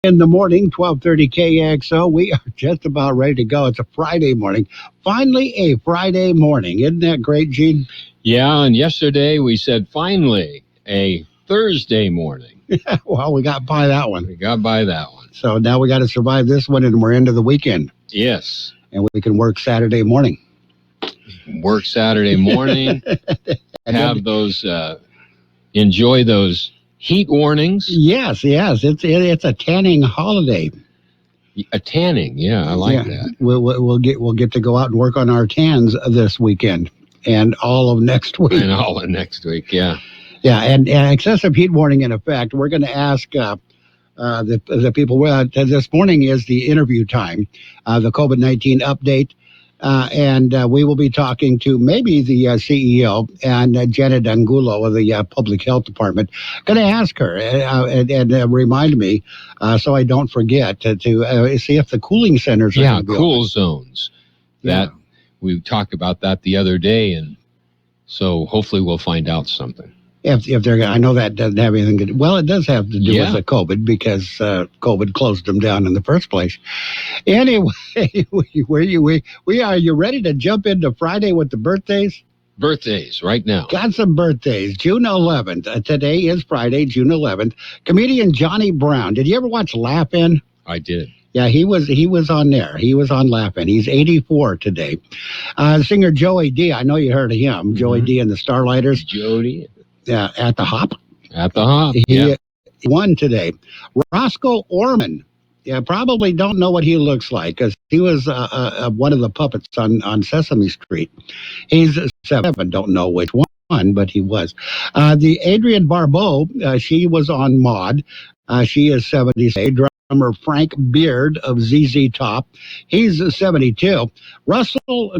In the morning, 12:30 KXO. We are just about ready to go. It's a Friday morning. Finally, a Friday morning. Isn't that great, Gene? Yeah, and yesterday we said finally a Thursday morning. Well, we got by that one. We got by that one. So now we got to survive this one, and we're into the weekend. Yes. And we can work Saturday morning. Work Saturday morning. Have those, enjoy those heat warnings. Yes. It's a tanning holiday. A tanning, yeah, I like that. We'll get to go out and work on our tans this weekend and all of next week. And all of next week, yeah. Yeah, and excessive heat warning in effect. We're going to ask the people. This morning is the interview time, the COVID-19 update. And we will be talking to maybe the CEO and Janet Angulo of the Public Health Department. Going to ask her and remind me so I don't forget to see if the cooling centers are going to be cool open. Zones. That we talked about that the other day, and so hopefully we'll find out something. If they're, I know that doesn't have anything to do. Well, it does have to do with the COVID because COVID closed them down in the first place. Anyway, we are. You ready to jump into Friday with the birthdays? Birthdays right now. Got some birthdays. June 11th. Today is Friday, June 11th. Comedian Johnny Brown. Did you ever watch Laugh-In? I did. Yeah, he was on there. He was on Laugh-In. He's 84 today. Singer Joey D. I know you heard of him. Mm-hmm. Joey D. and the Starlighters. Jody. Yeah, at the Hop. At the Hop. He won today. Roscoe Orman. Yeah, probably don't know what he looks like because he was one of the puppets on Sesame Street. He's 7. Don't know which one, but he was. The Adrienne Barbeau, she was on Maude. She is 70. Drummer Frank Beard of ZZ Top. He's 72.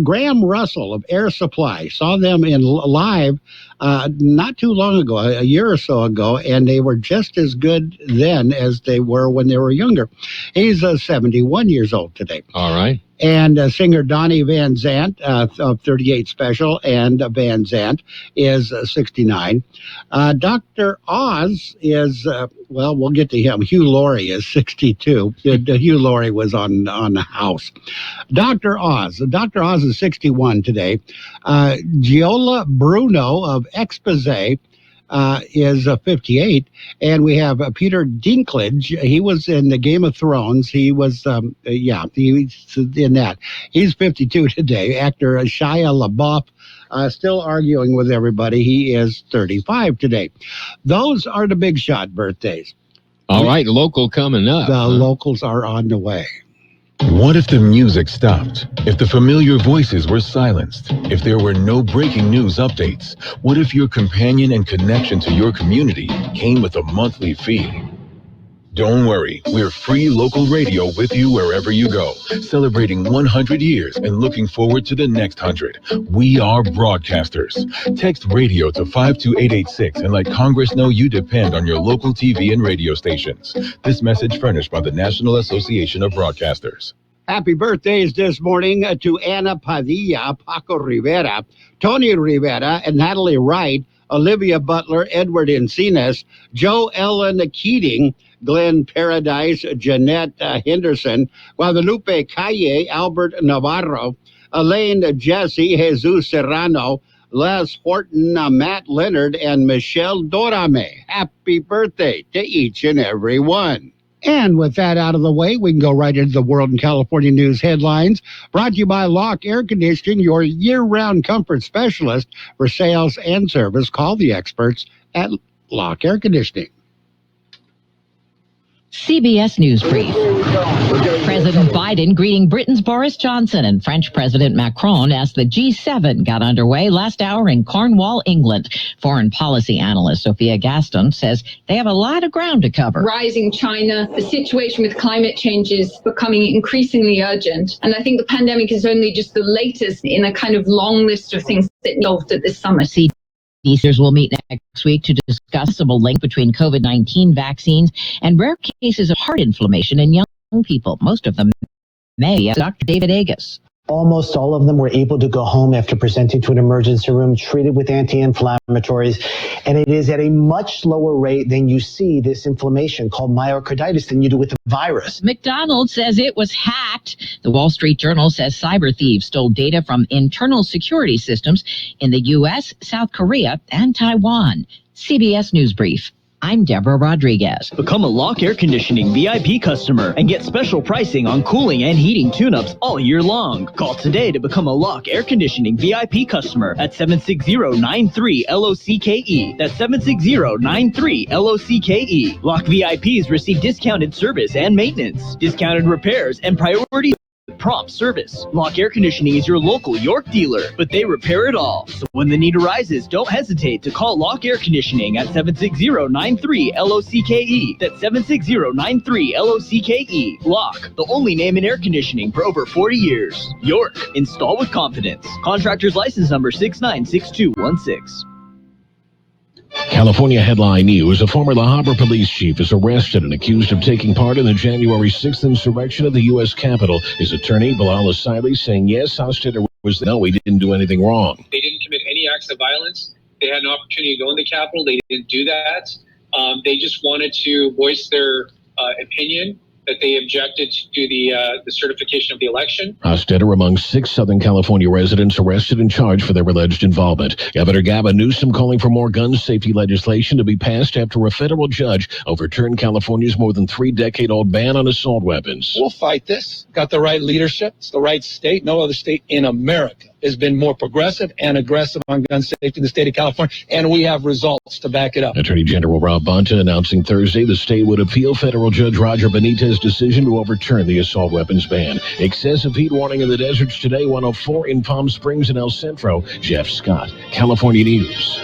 Graham Russell of Air Supply. Saw them in live not too long ago, a year or so ago, and they were just as good then as they were when they were younger. He's 71 years old today. All right. And singer Donnie Van Zant of 38 Special and Van Zant is 69. Dr. Oz is, we'll get to him. Hugh Laurie is 62. Hugh Laurie was on the House. Dr. Oz is 61 today. Giola Bruno of Expose is 58, and we have Peter Dinklage. He was in the Game of Thrones. He was, he's in that. He's 52 today. Actor Shia LaBeouf, still arguing with everybody. He is 35 today. Those are the big shot birthdays. All right, local coming up. The locals are on the way. What if the music stopped? If the familiar voices were silenced? If there were no breaking news updates? What if your companion and connection to your community came with a monthly fee? Don't worry, we're free local radio with you wherever you go, celebrating 100 years and looking forward to the next 100. We are broadcasters. Text radio to 52886 and let Congress know you depend on your local TV and radio stations. This message furnished by the National Association of Broadcasters. Happy birthdays this morning to Ana Padilla, Paco Rivera, Tony Rivera, and Natalie Wright, Olivia Butler, Edward Encinas, Joe Ellen Keating, Glenn Paradise, Jeanette Henderson, Guadalupe Calle, Albert Navarro, Elaine Jesse, Jesus Serrano, Les Horton, Matt Leonard, and Michelle Dorame. Happy birthday to each and every one. And with that out of the way, we can go right into the World and California News headlines. Brought to you by Locke Air Conditioning, your year-round comfort specialist for sales and service. Call the experts at Locke Air Conditioning. CBS News Brief. President Biden greeting Britain's Boris Johnson and French President Macron as the G7 got underway last hour in Cornwall, England. Foreign policy analyst Sophia Gaston says they have a lot of ground to cover. Rising China, the situation with climate change is becoming increasingly urgent. And I think the pandemic is only just the latest in a kind of long list of things that involved at this summit. CDCers will meet next week to discuss a possible link between COVID-19 vaccines and rare cases of heart inflammation in young people. Most of them may. Dr. David Agus. Almost all of them were able to go home after presenting to an emergency room treated with anti-inflammatories. And it is at a much lower rate than you see this inflammation called myocarditis than you do with the virus. McDonald's says it was hacked. The Wall Street Journal says cyber thieves stole data from internal security systems in the U.S., South Korea, and Taiwan. CBS News Brief. I'm Deborah Rodriguez. Become a Lock Air Conditioning VIP customer and get special pricing on cooling and heating tune-ups all year long. Call today to become a Lock Air Conditioning VIP customer at 760-93-LOCKE. That's 760-93-LOCKE. Lock VIPs receive discounted service and maintenance, discounted repairs, and priority prompt service. Lock Air Conditioning is your local York dealer, but they repair it all. So when the need arises, don't hesitate to call Lock Air Conditioning at 760-93-LOCKE. That's 760-93-LOCKE. Lock, the only name in air conditioning for over 40 years. York, install with confidence. Contractor's license number 696216. California headline news. A former La Habra police chief is arrested and accused of taking part in the January 6th insurrection at the U.S. Capitol. His attorney, Bilal Asili, saying yes, Hofstadter was no, he didn't do anything wrong. They didn't commit any acts of violence. They had an opportunity to go in the Capitol. They didn't do that. They just wanted to voice their opinion that they objected to the certification of the election. Hofstadter among 6 Southern California residents arrested and charged for their alleged involvement. Governor Gavin Newsom calling for more gun safety legislation to be passed after a federal judge overturned California's more than 3-decade-old ban on assault weapons. We'll fight this. Got the right leadership. It's the right state. No other state in America has been more progressive and aggressive on gun safety in the state of California, and we have results to back it up. Attorney General Rob Bonta announcing Thursday the state would appeal federal Judge Roger Benitez's decision to overturn the assault weapons ban. Excessive heat warning in the deserts today, 104 in Palm Springs and El Centro. Jeff Scott, California News.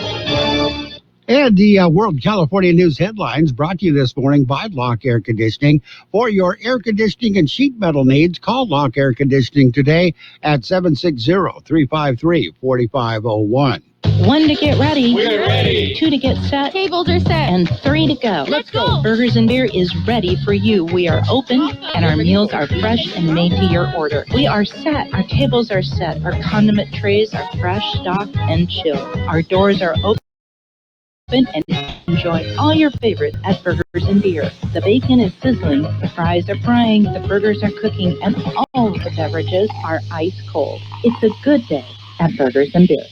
And the World California News headlines brought to you this morning by Lock Air Conditioning. For your air conditioning and sheet metal needs, call Lock Air Conditioning today at 760-353-4501. 1 to get ready. We're ready. 2 to get set. Tables are set. And 3 to go. Let's go. Burgers and Beer is ready for you. We are open and our meals are fresh and made to your order. We are set. Our tables are set. Our condiment trays are fresh, stocked, and chilled. Our doors are open and enjoy all your favorites at Burgers and Beer. The bacon is sizzling, the fries are frying, the burgers are cooking, and all of the beverages are ice cold. It's a good day at Burgers and Beer.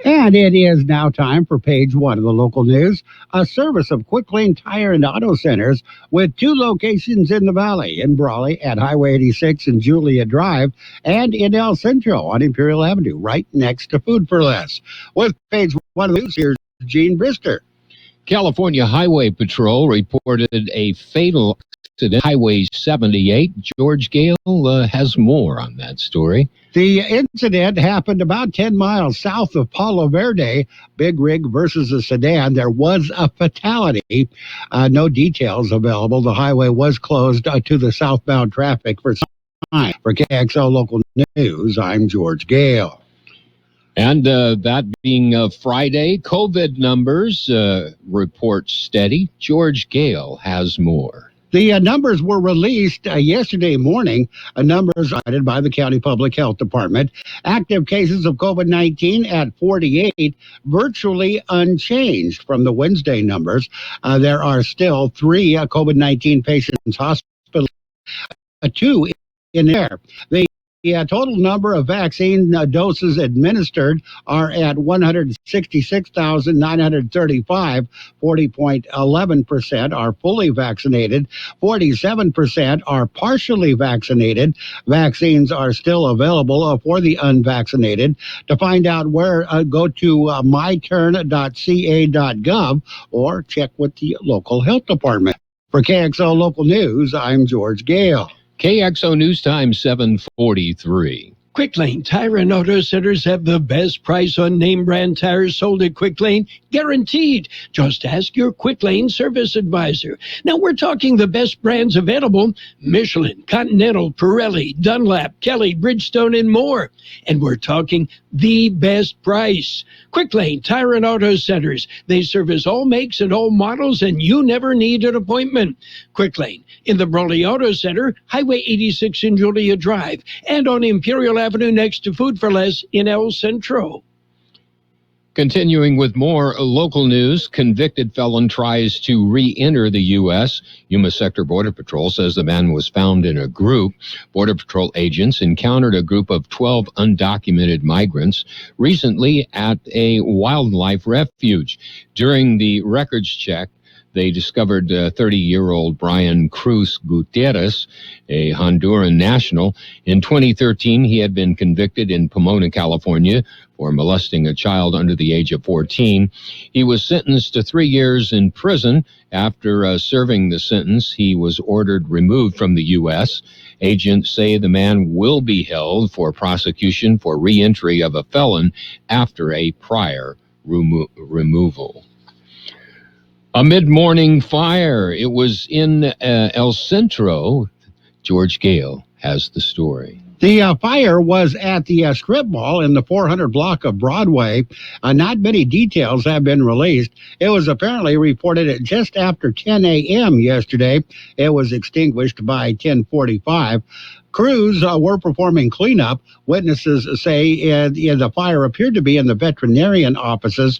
And it is now time for page 1 of the local news, a service of Quick Lane Tire and Auto Centers with 2 locations in the valley, in Brawley at Highway 86 and Julia Drive, and in El Centro on Imperial Avenue, right next to Food for Less. With page 1 of the news, here's Gene Brister. California Highway Patrol reported a fatal accident, Highway 78. George Gale has more on that story. The incident happened about 10 miles south of Palo Verde, big rig versus a sedan. There was a fatality. No details available. The highway was closed to the southbound traffic for some time. For KXO Local News, I'm George Gale. And that being Friday, COVID numbers report steady. George Gale has more. The numbers were released yesterday morning, numbers cited by the County Public Health Department. Active cases of COVID-19 at 48, virtually unchanged from the Wednesday numbers. There are still 3 COVID-19 patients hospitalized, 2 in there. The total number of vaccine doses administered are at 166,935. 40.11% are fully vaccinated. 47% are partially vaccinated. Vaccines are still available for the unvaccinated. To find out where, go to myturn.ca.gov or check with the local health department. For KXO Local News, I'm George Gale. KXO News Time 7:43. Quick Lane Tire and Auto Centers have the best price on name brand tires sold at Quick Lane, guaranteed. Just ask your Quick Lane service advisor. Now we're talking the best brands available: Michelin, Continental, Pirelli, Dunlap, Kelly, Bridgestone, and more. And we're talking the best price. Quick Lane Tire and Auto Centers. They service all makes and all models, and you never need an appointment. Quick Lane in the Brawley Auto Center, Highway 86 in Julia Drive, and on Imperial Avenue next to Food for Less in El Centro. Continuing with more local news, convicted felon tries to re-enter the U.S. Yuma Sector Border Patrol says the man was found in a group. Border Patrol agents encountered a group of 12 undocumented migrants recently at a wildlife refuge. During the records check, they discovered 30-year-old Brian Cruz Gutierrez, a Honduran national. In 2013, he had been convicted in Pomona, California, for molesting a child under the age of 14. He was sentenced to 3 years in prison. After serving the sentence, he was ordered removed from the U.S. Agents say the man will be held for prosecution for re-entry of a felon after a prior removal. A mid-morning fire. It was in El Centro. George Gale has the story. The fire was at the strip mall in the 400 block of Broadway. Not many details have been released. It was apparently reported at just after 10 a.m. yesterday. It was extinguished by 10:45. Crews were performing cleanup. Witnesses say the fire appeared to be in the veterinarian offices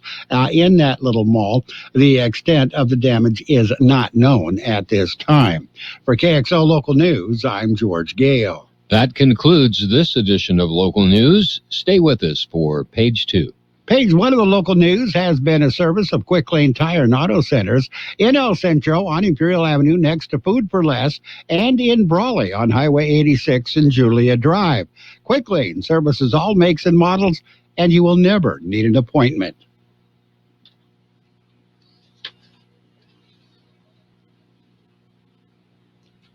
in that little mall. The extent of the damage is not known at this time. For KXO Local News, I'm George Gale. That concludes this edition of Local News. Stay with us for Page 2. Page 1 of the local news has been a service of Quick Lane Tire and Auto Centers in El Centro on Imperial Avenue next to Food for Less, and in Brawley on Highway 86 and Julia Drive. Quick Lane services all makes and models, and you will never need an appointment.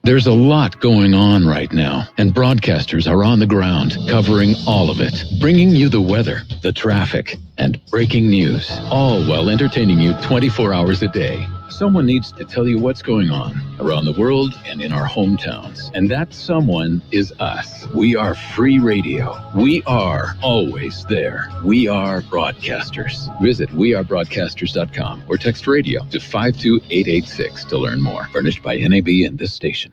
There's a lot going on right now, and broadcasters are on the ground covering all of it, bringing you the weather, the traffic, and breaking news, all while entertaining you 24 hours a day. Someone needs to tell you what's going on around the world and in our hometowns, and that someone is us. We are free radio. We are always there. We are broadcasters. Visit wearebroadcasters.com or text radio to 52886 to learn more. Furnished by NAB and this station.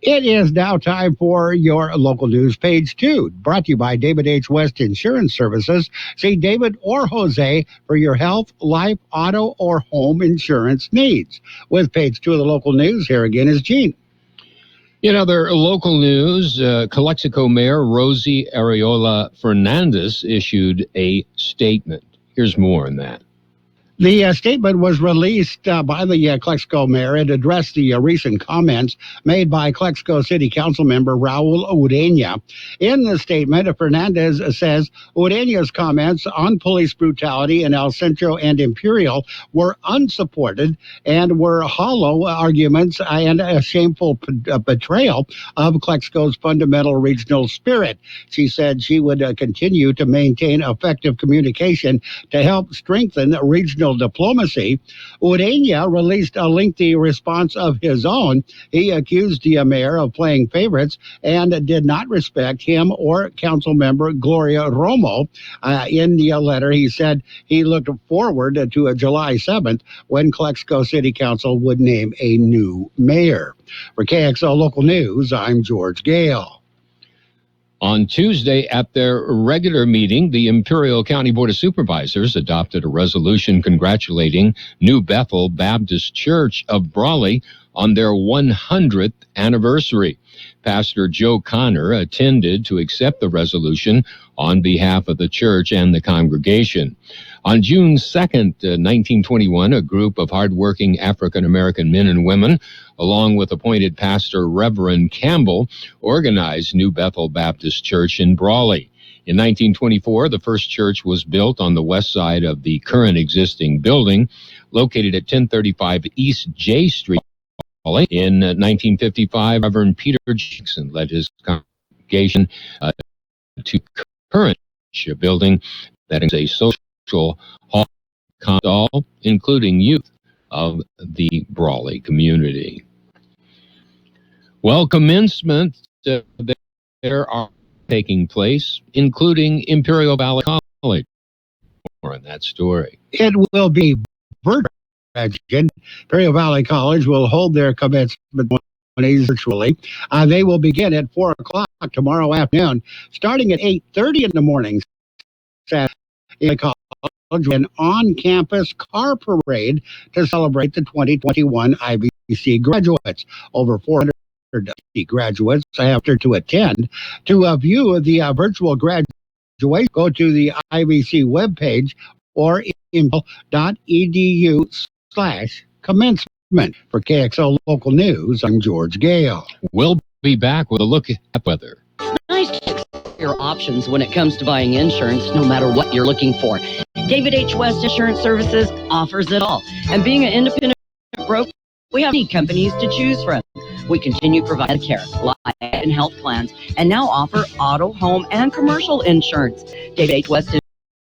It is now time for your local news, Page 2, brought to you by David H. West Insurance Services. See David or Jose for your health, life, auto, or home insurance needs. With Page 2 of the local news, here again is Gene. In other local news, Calexico Mayor Rosie Arreola Fernandez issued a statement. Here's more on that. The statement was released by the Calexico mayor and addressed the recent comments made by Calexico City Council member Raul Ureña. In the statement, Fernandez says Ureña's comments on police brutality in El Centro and Imperial were unsupported and were hollow arguments and a shameful betrayal of Calexico's fundamental regional spirit. She said she would continue to maintain effective communication to help strengthen regional diplomacy. Ureña released a lengthy response of his own. He accused the mayor of playing favorites and did not respect him or council member Gloria Romo. In the letter, he said he looked forward to July 7th when Calexico City Council would name a new mayor. For KXO Local News, I'm George Gale. On Tuesday, at their regular meeting, the Imperial County Board of Supervisors adopted a resolution congratulating New Bethel Baptist Church of Brawley on their 100th anniversary. Pastor Joe Connor attended to accept the resolution on behalf of the church and the congregation. On June 2nd, 1921, a group of hardworking African-American men and women, along with appointed pastor Reverend Campbell, organized New Bethel Baptist Church in Brawley. In 1924, the first church was built on the west side of the current existing building, located at 1035 East J Street. In 1955, Reverend Peter Jackson led his congregation to current building that is a social hall, including youth of the Brawley community. Well, commencement, there are taking place, including Imperial Valley College. More on that story. It will be virtual. Imperial Valley College will hold their commencement virtually. They will begin at 4 o'clock tomorrow afternoon, starting at 8:30 in the morning. Saturday, college an on-campus car parade to celebrate the 2021 IVC graduates. Over 400 graduates have to attend. To view the virtual graduation, go to the IVC webpage or impel.edu/commencement. For KXO Local News, I'm George Gale. We'll be back with a look at weather. Nice to explore your options when it comes to buying insurance, no matter what you're looking for. David H. West Insurance Services offers it all. And being an independent broker, we have many companies to choose from. We continue to provide care, life, and health plans, and now offer auto, home, and commercial insurance. David H. West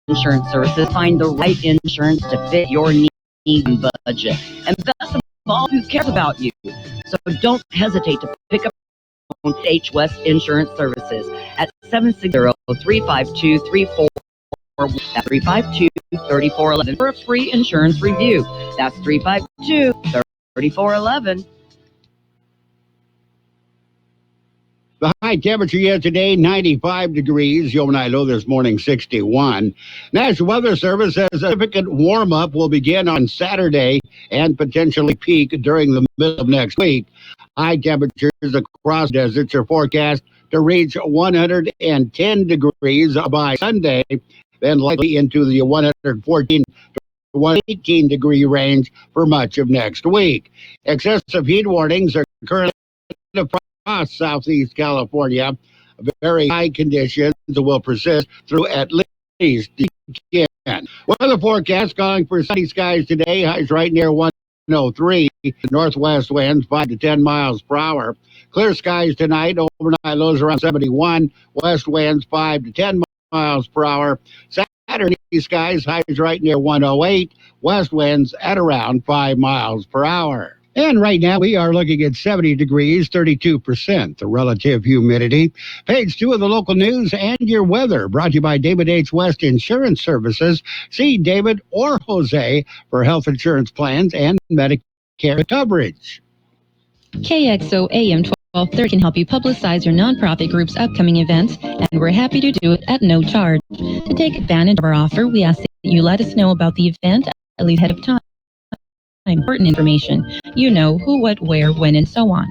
Insurance Services find the right insurance to fit your needs and budget. And best of all, who cares about you? So don't hesitate to pick up H. West Insurance Services at 760-352-3411 for a free insurance review. That's 352-3411. The high temperature yesterday, 95 degrees. Your night low this morning, 61. National Weather Service says a significant warm-up will begin on Saturday and potentially peak during the middle of next week. High temperatures across deserts are forecast to reach 110 degrees by Sunday, then likely into the 114 to 118 degree range for much of next week. Excessive heat warnings are currently across southeast California. Very high conditions will persist through at least the weekend. Weather forecast calling for sunny skies today. Highs right near 103. Northwest winds 5 to 10 miles per hour. Clear skies tonight. Overnight lows around 71. West winds 5 to 10 miles per hour. Saturday skies highs right near 108. West winds at around 5 miles per hour. And right now we are looking at 70 degrees, 32% the relative humidity. Page 2 of the local news and your weather brought to you by David H. West Insurance Services. See David or Jose for health insurance plans and Medicare coverage. KXO AM 1230 can help you publicize your nonprofit group's upcoming events, and we're happy to do it at no charge. To take advantage of our offer, we ask that you let us know about the event at least ahead of time. Important information. You know who, what, where, when, and so on.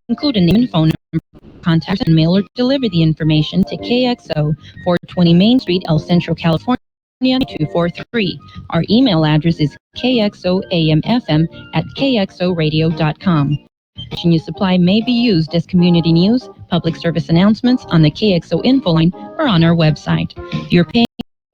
Include a name and phone number, contact and mail or deliver the information to KXO, 420 Main Street, El Centro, California, 243. Our email address is kxoamfm@kxoradio.com. Information you supply may be used as community news, public service announcements on the KXO info line or on our website. If you're paying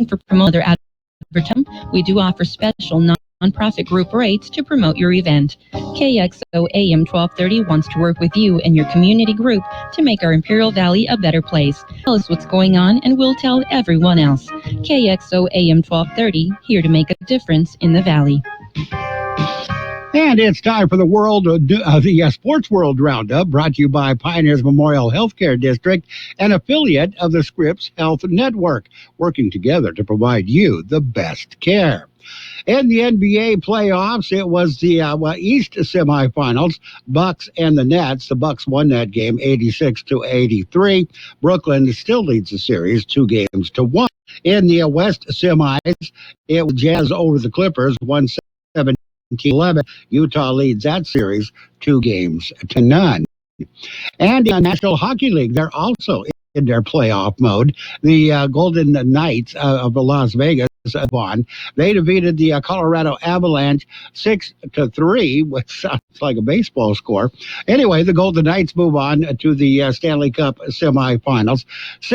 for promoter advertising, we do offer special nonprofit group rates to promote your event. KXO AM 1230 wants to work with you and your community group to make our Imperial Valley a better place. Tell us what's going on and we'll tell everyone else. KXO AM 1230, here to make a difference in the Valley. And it's time for the Sports World Roundup, brought to you by Pioneers Memorial Healthcare District, an affiliate of the Scripps Health Network, working together to provide you the best care. In the NBA playoffs, it was the East semifinals, Bucks and the Nets. The Bucks won that game 86-83. Brooklyn still leads the series 2-1. In the West semis, it was Jazz over the Clippers 117-11. Utah leads that series 2-0. And in the National Hockey League, they're also in their playoff mode. The Golden Knights of Las Vegas won. They defeated the Colorado Avalanche 6-3, which sounds like a baseball score. Anyway, the Golden Knights move on to the Stanley Cup semifinals. The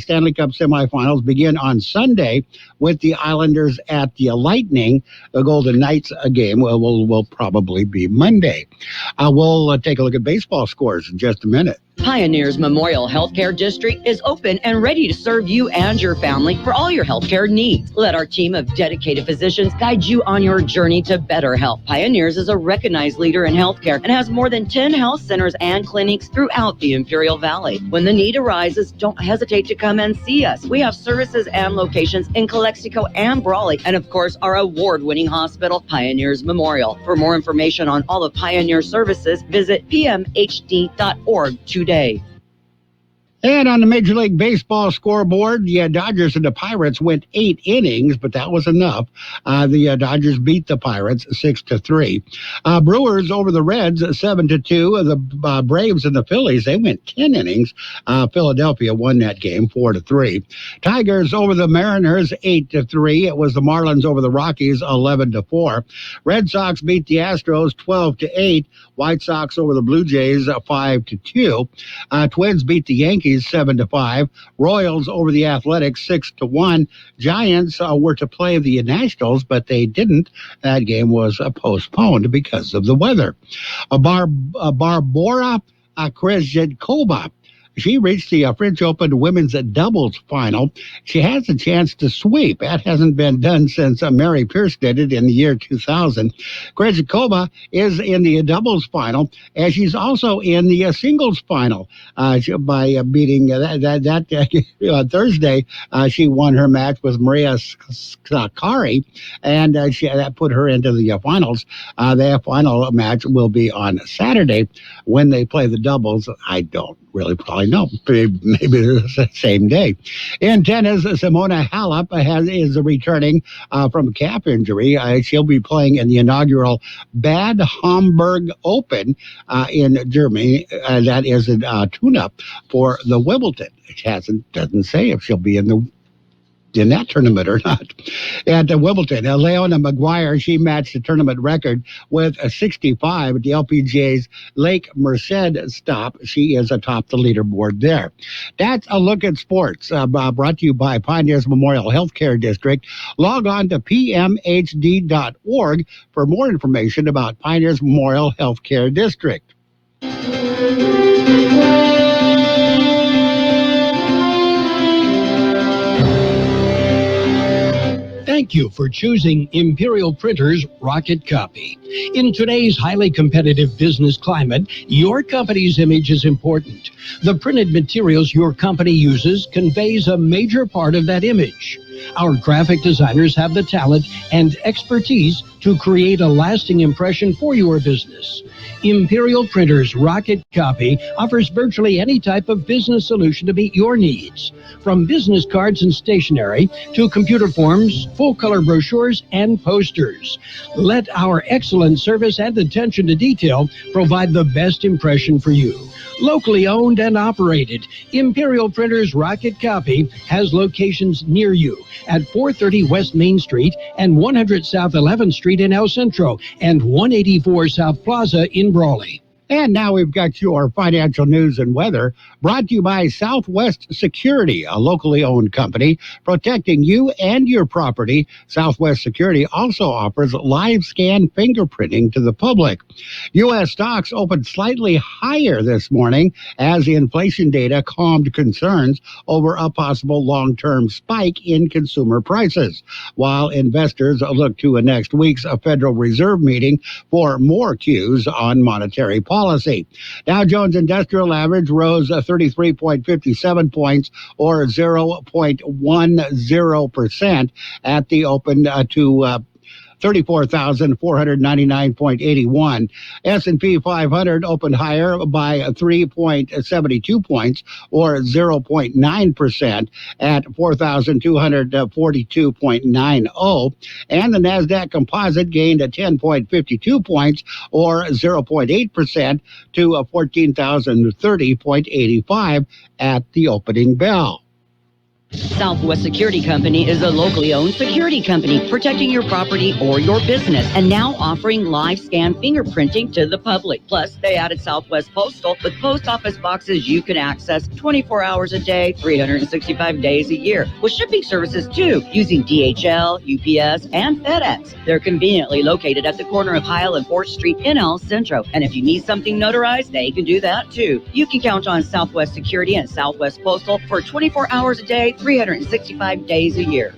Stanley Cup semifinals begin on Sunday with the Islanders at the Lightning. The Golden Knights game will probably be Monday. We'll take a look at baseball scores in just a minute. Pioneers Memorial Healthcare District is open and ready to serve you and your family for all your healthcare needs. Let our team of dedicated physicians guide you on your journey to better health. Pioneers is a recognized leader in healthcare and has more than 10 health centers and clinics throughout the Imperial Valley. When the need arises, don't hesitate to come and see us. We have services and locations in Calexico and Brawley, and of course, our award-winning hospital, Pioneers Memorial. For more information on all of Pioneer services, visit pmhd.org today. And on the Major League Baseball scoreboard, the Dodgers and the Pirates went 8 innings, but that was enough. The Dodgers beat the Pirates 6-3. Brewers over the Reds 7-2. The Braves and the Phillies, they went 10 innings. Philadelphia won that game 4-3. Tigers over the Mariners 8-3. It was the Marlins over the Rockies 11-4. Red Sox beat the Astros 12-8. White Sox over the Blue Jays 5-2. Twins beat the Yankees 7-5. Royals over the Athletics 6-1. Giants were to play the Nationals, but they didn't. That game was postponed because of the weather. Barbora Krejcikova, she reached the French Open women's doubles final. She has a chance to sweep. That hasn't been done since Mary Pierce did it in the year 2000. Krejcikova is in the doubles final, and she's also in the singles final. By beating Thursday, she won her match with Maria Sakkari, and that put her into the finals. Their final match will be on Saturday. When they play the doubles, I don't really probably know. Maybe the same day. In tennis, Simona Halep is returning from a calf injury. She'll be playing in the inaugural Bad Homburg Open in Germany. That is a tune-up for the Wimbledon. It doesn't say if she'll be in that tournament or not. At Wimbledon, Leona Maguire, she matched the tournament record with a 65 at the LPGA's Lake Merced stop. She is atop the leaderboard there. That's a look at sports, brought to you by Pioneers Memorial Healthcare District. Log on to pmhd.org for more information about Pioneers Memorial Healthcare District. Thank you for choosing Imperial Printers Rocket Copy. In today's highly competitive business climate, your company's image is important. The printed materials your company uses conveys a major part of that image. Our graphic designers have the talent and expertise to create a lasting impression for your business. Imperial Printers Rocket Copy offers virtually any type of business solution to meet your needs, from business cards and stationery to computer forms, full-color brochures, and posters. Let our excellent service and attention to detail provide the best impression for you. Locally owned and operated, Imperial Printers Rocket Copy has locations near you at 430 West Main Street and 100 South 11th Street in El Centro and 184 South Plaza in Brawley. And now we've got your financial news and weather, brought to you by Southwest Security, a locally owned company protecting you and your property. Southwest Security also offers live scan fingerprinting to the public. U.S. stocks opened slightly higher this morning as the inflation data calmed concerns over a possible long-term spike in consumer prices, while investors look to next week's Federal Reserve meeting for more cues on monetary policy. Dow Jones Industrial Average rose 33.57 points, or 0.10% at the open to 34,499.81. S&P 500 opened higher by 3.72 points, or 0.9% at 4,242.90. And the NASDAQ Composite gained 10.52 points, or 0.8% to 14,030.85 at the opening bell. Southwest Security Company is a locally owned security company protecting your property or your business and now offering live scan fingerprinting to the public. Plus, they added Southwest Postal with post office boxes you can access 24 hours a day, 365 days a year, with shipping services too, using DHL, UPS, and FedEx. They're conveniently located at the corner of Heil and 4th Street in El Centro. And if you need something notarized, they can do that too. You can count on Southwest Security and Southwest Postal for 24 hours a day, 365 days a year.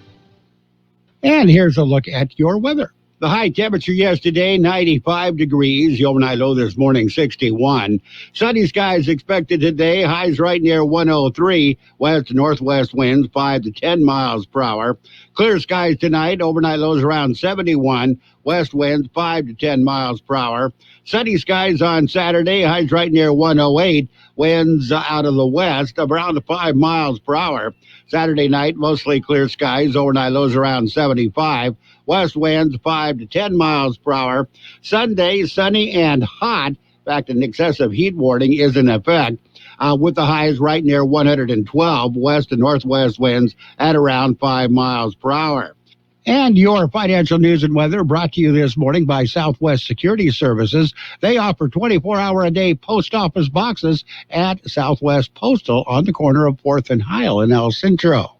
And here's a look at your weather. The high temperature yesterday, 95 degrees. The overnight low this morning, 61. Sunny skies expected today. Highs right near 103. West to northwest winds, 5 to 10 miles per hour. Clear skies tonight. Overnight lows around 71. West winds, 5 to 10 miles per hour. Sunny skies on Saturday. Highs right near 108. Winds out of the west, around 5 miles per hour. Saturday night, mostly clear skies. Overnight lows around 75. West winds 5 to 10 miles per hour. Sunday, sunny and hot. In fact, an excessive heat warning is in effect with the highs right near 112. West and northwest winds at around 5 miles per hour. And your financial news and weather brought to you this morning by Southwest Security Services. They offer 24-hour-a-day post office boxes at Southwest Postal on the corner of 4th and Heil in El Centro.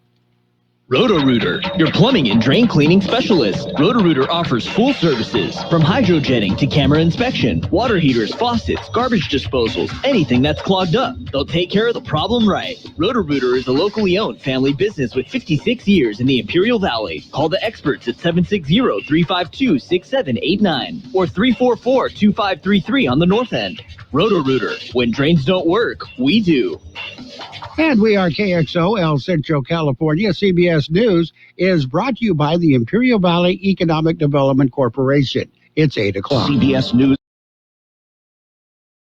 Roto-Rooter, your plumbing and drain cleaning specialist. Roto-Rooter offers full services from hydrojetting to camera inspection, water heaters, faucets, garbage disposals, anything that's clogged up. They'll take care of the problem right. Roto-Rooter is a locally owned family business with 56 years in the Imperial Valley. Call the experts at 760-352-6789 or 344-2533 on the north end. Roto-Rooter, when drains don't work, we do. And we are KXO, El Centro, California. CBS News is brought to you by the Imperial Valley Economic Development Corporation. It's 8 o'clock. CBS News.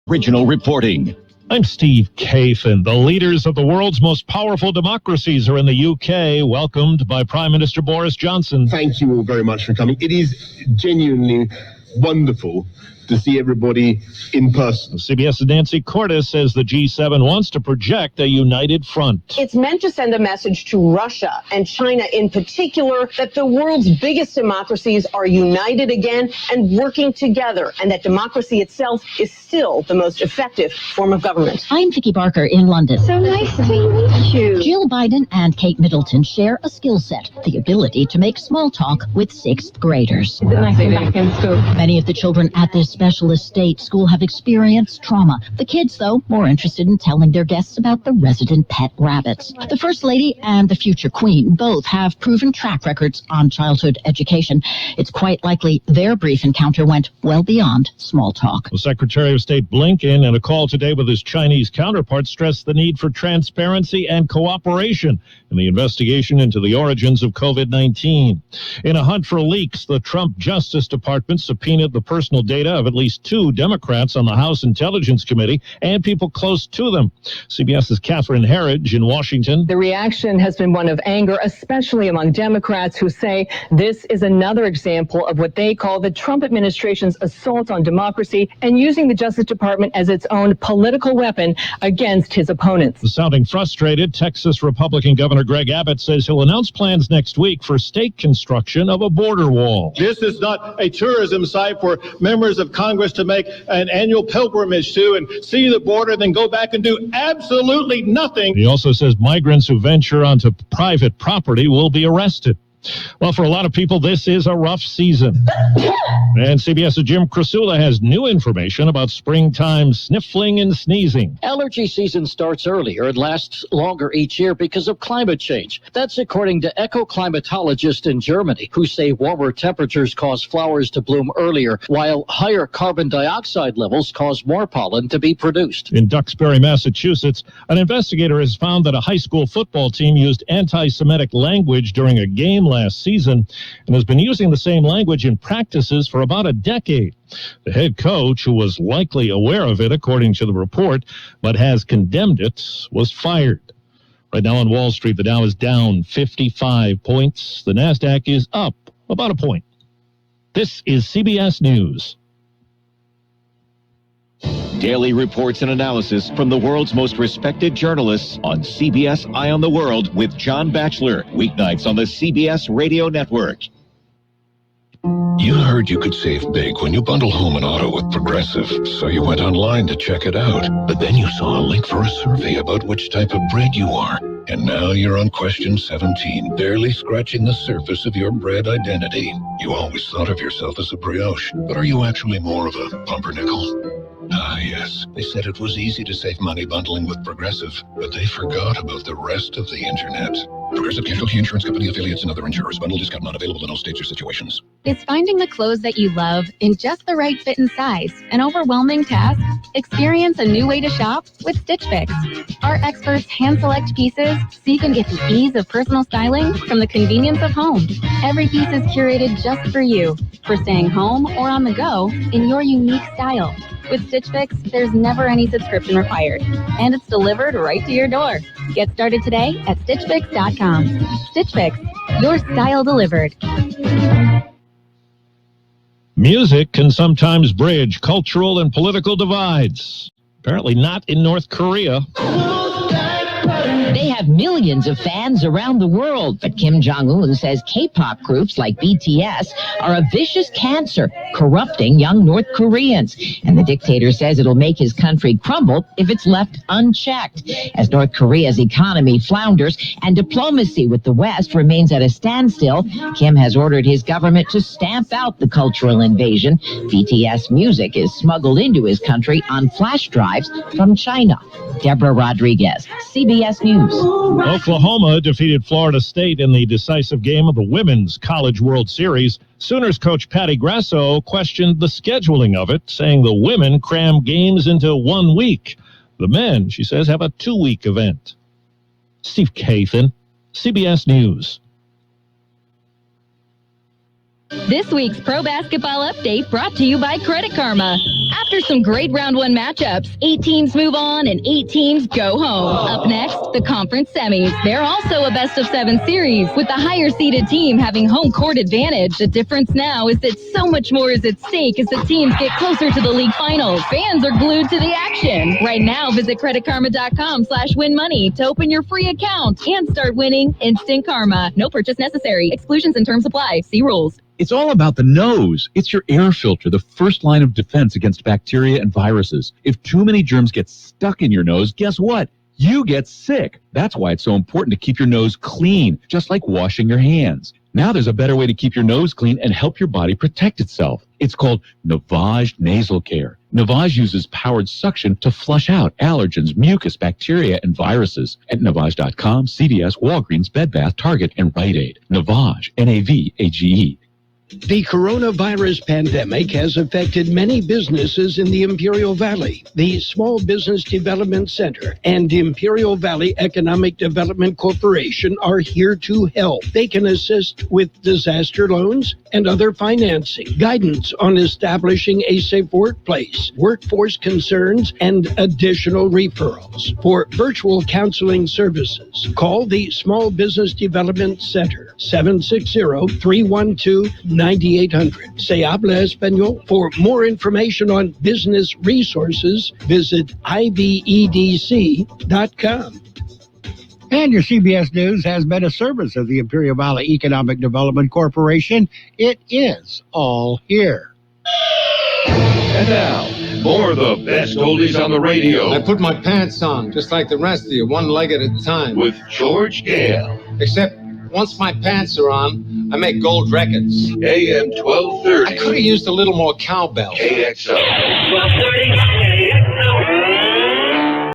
Original reporting. I'm Steve Kafin. The leaders of the world's most powerful democracies are in the UK, welcomed by Prime Minister Boris Johnson. Thank you all very much for coming. It is genuinely wonderful to see everybody in person. CBS's Nancy Cordes says the G7 wants to project a united front. It's meant to send a message to Russia and China in particular that the world's biggest democracies are united again and working together, and that democracy itself is still the most effective form of government. I'm Vicki Barker in London. So nice to meet you. Jill Biden and Kate Middleton share a skill set, the ability to make small talk with 6th graders. Is it nice to be back in school? Many of the children at this specialist state school have experienced trauma. The kids, though, more interested in telling their guests about the resident pet rabbits. The First Lady and the future Queen both have proven track records on childhood education. It's quite likely their brief encounter went well beyond small talk. Well, Secretary of State Blinken, in a call today with his Chinese counterpart, stressed the need for transparency and cooperation in the investigation into the origins of COVID-19. In a hunt for leaks, the Trump Justice Department subpoenaed the personal data of at least 2 Democrats on the House Intelligence Committee and people close to them. CBS's Catherine Herridge in Washington. The reaction has been one of anger, especially among Democrats who say this is another example of what they call the Trump administration's assault on democracy and using the Justice Department as its own political weapon against his opponents. Sounding frustrated, Texas Republican Governor Greg Abbott says he'll announce plans next week for state construction of a border wall. This is not a tourism site for members of Congress to make an annual pilgrimage to and see the border, then go back and do absolutely nothing. He also says migrants who venture onto private property will be arrested. Well, for a lot of people, this is a rough season. And CBS's Jim Krasula has new information about springtime sniffling and sneezing. Allergy season starts earlier and lasts longer each year because of climate change. That's according to eco-climatologists in Germany, who say warmer temperatures cause flowers to bloom earlier, while higher carbon dioxide levels cause more pollen to be produced. In Duxbury, Massachusetts, an investigator has found that a high school football team used anti-Semitic language during a game last season and has been using the same language in practices for about a decade. The head coach, who was likely aware of it, according to the report, but has condemned it, was fired. Right now on Wall Street, the Dow is down 55 points. The NASDAQ is up about a point. This is CBS News. Daily reports and analysis from the world's most respected journalists on CBS Eye on the World with John Batchelor. Weeknights on the CBS Radio Network. You heard you could save big when you bundle home and auto with Progressive, so you went online to check it out. But then you saw a link for a survey about which type of bread you are. And now you're on question 17, barely scratching the surface of your bread identity. You always thought of yourself as a brioche, but are you actually more of a pumpernickel? Ah, yes. They said it was easy to save money bundling with Progressive, but they forgot about the rest of the internet. Progressive Casualty Insurance Company affiliates and other insurers. Bundle discount not available in all states or situations. Is finding the clothes that you love in just the right fit and size an overwhelming task? Experience a new way to shop with Stitch Fix. Our experts hand-select pieces so you can get the ease of personal styling from the convenience of home. Every piece is curated just for you, for staying home or on the go in your unique style. With Stitch Fix, there's never any subscription required, and it's delivered right to your door. Get started today at StitchFix.com. Stitch Fix, your style delivered. Music can sometimes bridge cultural and political divides. Apparently not in North Korea. They have millions of fans around the world, but Kim Jong-un says K-pop groups like BTS are a vicious cancer, corrupting young North Koreans. And the dictator says it'll make his country crumble if it's left unchecked. As North Korea's economy flounders and diplomacy with the West remains at a standstill, Kim has ordered his government to stamp out the cultural invasion. BTS music is smuggled into his country on flash drives from China. Deborah Rodriguez, CBS News. Oklahoma defeated Florida State in the decisive game of the Women's College World Series. Sooners coach Patty Grasso questioned the scheduling of it, saying the women cram games into 1 week. The men, she says, have a 2-week event. Steve Kathan, CBS News. This week's Pro Basketball Update brought to you by Credit Karma. After some great round one matchups, 8 teams move on and 8 teams go home. Up next, the conference semis. They're also a best-of-7 series, with the higher-seeded team having home court advantage. The difference now is that so much more is at stake as the teams get closer to the league finals. Fans are glued to the action. Right now, visit creditkarma.com/winmoney to open your free account and start winning instant karma. No purchase necessary. Exclusions and terms apply. See rules. It's all about the nose. It's your air filter, the first line of defense against bacteria and viruses. If too many germs get stuck in your nose, guess what? You get sick. That's why it's so important to keep your nose clean, just like washing your hands. Now there's a better way to keep your nose clean and help your body protect itself. It's called Navage Nasal Care. Navage uses powered suction to flush out allergens, mucus, bacteria, and viruses. At Navage.com, CVS, Walgreens, Bed Bath, Target, and Rite Aid. Navage, N-A-V-A-G-E. The coronavirus pandemic has affected many businesses in the Imperial Valley. The Small Business Development Center and Imperial Valley Economic Development Corporation are here to help. They can assist with disaster loans and other financing, guidance on establishing a safe workplace, workforce concerns, and additional referrals. For virtual counseling services, call the Small Business Development Center, 760-312-9800. Se habla español. For more information on business resources, visit ibedc.com. And your CBS News has been a service of the Imperial Valley Economic Development Corporation. It is all here. And now, more of the best oldies on the radio. I put my pants on, just like the rest of you, one leg at a time. With George Gale. Except, once my pants are on, I make gold records. AM 1230. I could have used a little more cowbell. KXO. 1230.